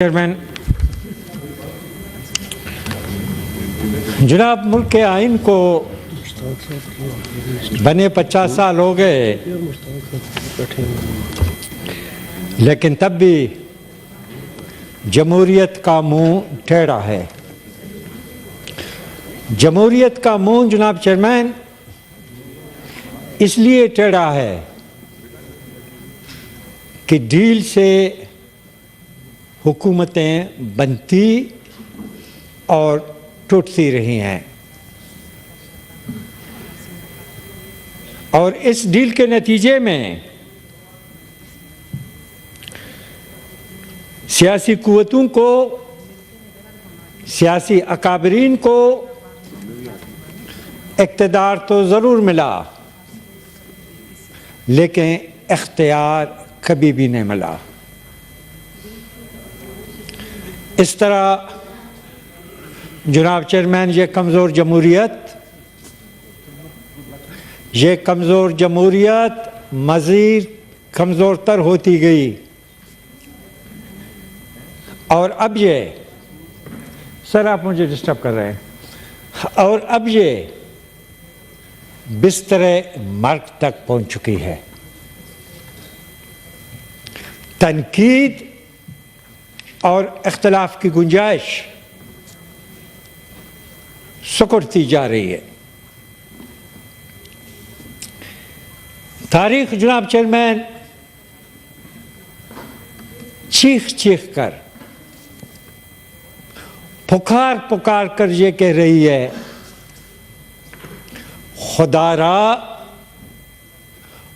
Chairman, जनाब, मुल्क के आइन को बने 50 साल हो गए, लेकिन तब भी जमहूरियत का मुंह टेढ़ा है। जमहूरियत का मुंह जनाब चेयरमैन इसलिए टेढ़ा है कि ढील से हुकूमतें बनती और टूटती रही हैं, और इस डील के नतीजे में सियासी कुव्वतों को, सियासी अकाबरीन को इक़्तिदार तो ज़रूर मिला, लेकिन इख्तियार कभी भी नहीं मिला। इस तरह जनाब चेयरमैन, ये कमज़ोर जमहूरियत मज़ीद कमज़ोर तर होती गई, और अब ये, सर आप मुझे डिस्टर्ब कर रहे हैं, और अब ये बिस्तरे मर्ग तक पहुंच चुकी है। तनकीद और इख्तिलाफ की गुंजाइश सिकुड़ती जा रही है। तारीख जनाब चेयरमैन चीख चीख कर, पुकार पुकार कर ये कह रही है,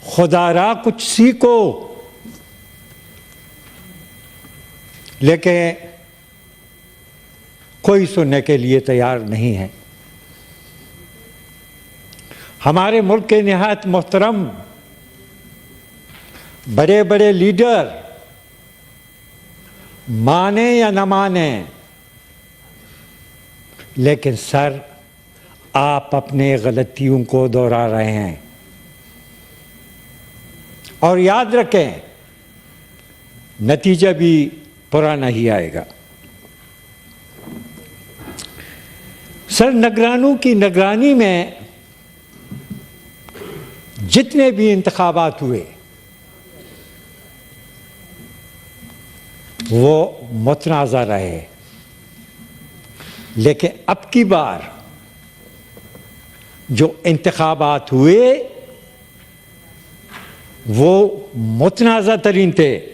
खुदारा कुछ सीखो, लेकिन कोई सुनने के लिए तैयार नहीं है। हमारे मुल्क के निहायत मोहतरम बड़े बड़े लीडर, माने या न माने, लेकिन सर आप अपने गलतियों को दोहरा रहे हैं, और याद रखें नतीजा भी पुराना ही आएगा। सर, निगरानों की निगरानी में जितने भी इंतखाबात हुए वो मुतनाज़ा रहे, लेकिन अब की बार जो इंतखाबात हुए वो मुतनाज़ा तरीन थे।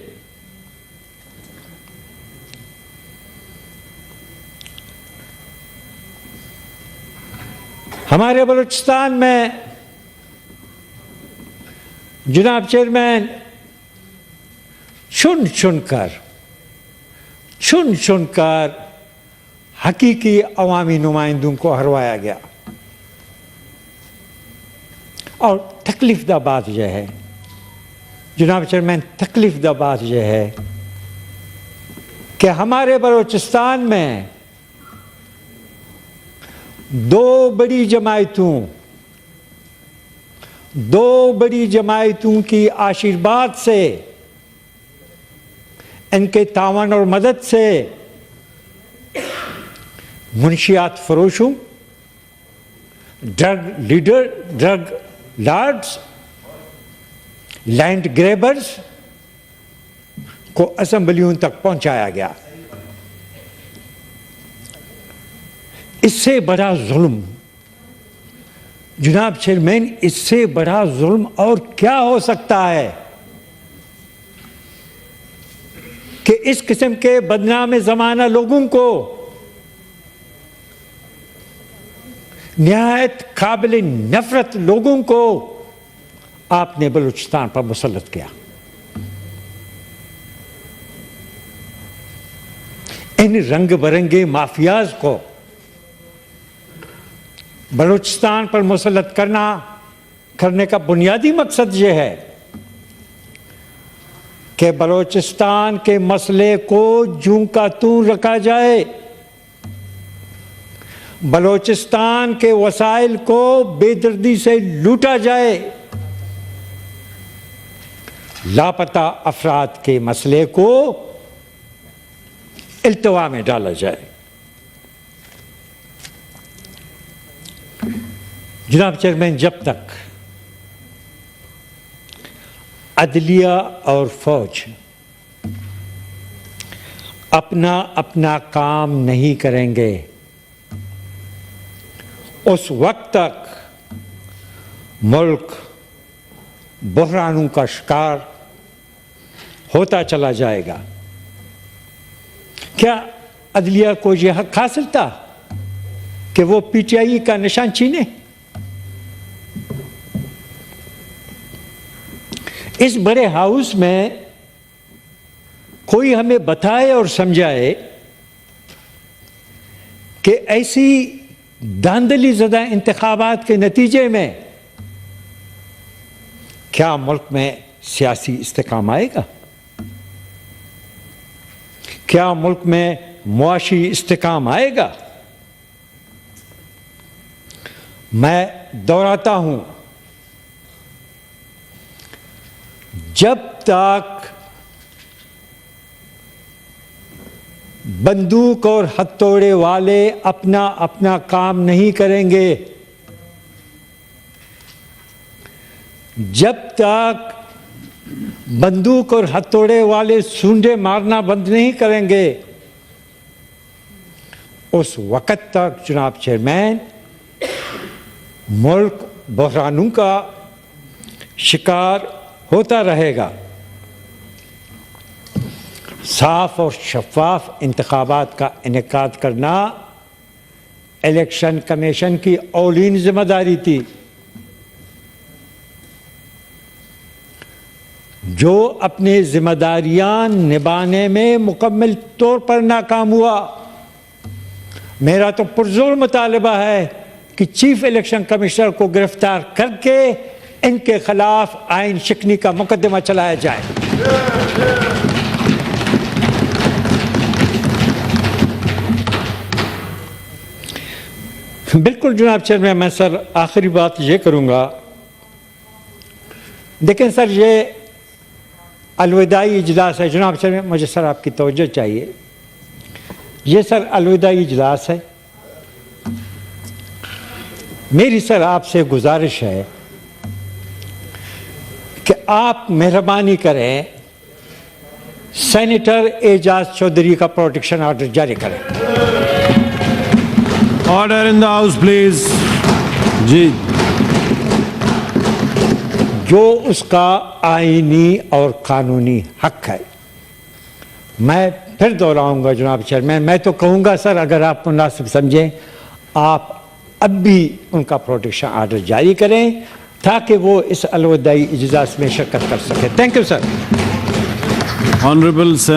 हमारे बलूचिस्तान में जनाब चेयरमैन चुन चुनकर हकीकी अवामी नुमाइंदों को हरवाया गया, और तकलीफ़दा बात यह है जनाब चेयरमैन, तकलीफ़दा बात यह है कि हमारे बलूचिस्तान में दो बड़ी जमायतों की आशीर्वाद से, इनके तावन और मदद से मुंशियात फरोशों, ड्रग लॉर्ड्स, लैंड ग्रेबर्स को असेंबलियों तक पहुंचाया गया। इससे बड़ा जुल्म जनाब चेयरमैन, इससे बड़ा जुल्म और क्या हो सकता है कि इस किस्म के बदनाम ज़माना लोगों को निहायत काबिल नफरत लोगों को आपने बलूचिस्तान पर मुसल्लत किया। इन रंग बिरंगे माफियाज को बलूचिस्तान पर मुसल्लत करने का बुनियादी मकसद ये है कि बलूचिस्तान के मसले को जूं का तूं रखा जाए, बलूचिस्तान के वसाइल को बेदर्दी से लूटा जाए, लापता अफराद के मसले को इल्तवा में डाला जाए। जनाब चेयरमैन, जब तक अदलिया और फौज अपना अपना काम नहीं करेंगे, उस वक्त तक मुल्क बहरानों का शिकार होता चला जाएगा। क्या अदलिया को यह हक हासिल था कि वो पीटीआई का निशान छीने? इस बड़े हाउस में कोई हमें बताए और समझाए कि ऐसी धांधली ज़दा इंतखाबात के नतीजे में क्या मुल्क में सियासी इस्तेकाम आएगा? क्या मुल्क में मुआशी इस्तेकाम आएगा? मैं दोहराता हूं, जब तक बंदूक और हथौड़े वाले अपना अपना काम नहीं करेंगे, जब तक बंदूक और हथौड़े वाले सूंडे मारना बंद नहीं करेंगे, उस वक़्त तक जनाब चेयरमैन मुल्क बहरानों का शिकार होता रहेगा। साफ और शफाफ इंतखाबात का इनेकाद करना इलेक्शन कमीशन की औलीन जिम्मेदारी थी। जो अपनी जिम्मेदारियां निभाने में मुकम्मल तौर पर नाकाम हुआ, मेरा तो पुरजोर मुतालबा है कि चीफ इलेक्शन कमिश्नर को गिरफ्तार करके इनके खिलाफ आइन शिकनी का मुकदमा चलाया जाए। बिल्कुल जनाब चेयरमैन, मैं सर आखिरी बात ये करूंगा, देखें सर, ये अलविदाई इजलास है। जनाब चेयरमैन, मुझे सर आपकी तवज्जो चाहिए। ये सर अलविदाई इजलास है। मेरी सर आपसे गुजारिश है कि आप मेहरबानी करें, सेनेटर एजाज चौधरी का प्रोटेक्शन ऑर्डर जारी करें। Order in the house please. जी, जो उसका आईनी और कानूनी हक है। मैं फिर दोहराऊंगा जनाब चेयरमैन, मैं तो कहूँगा सर, अगर आप मुनासिब समझें, आप अब भी उनका प्रोटेक्शन ऑर्डर जारी करें ताकि वो इस अलविदाई इजलास में शिरकत कर सके। Thank you sir. Honourable sir.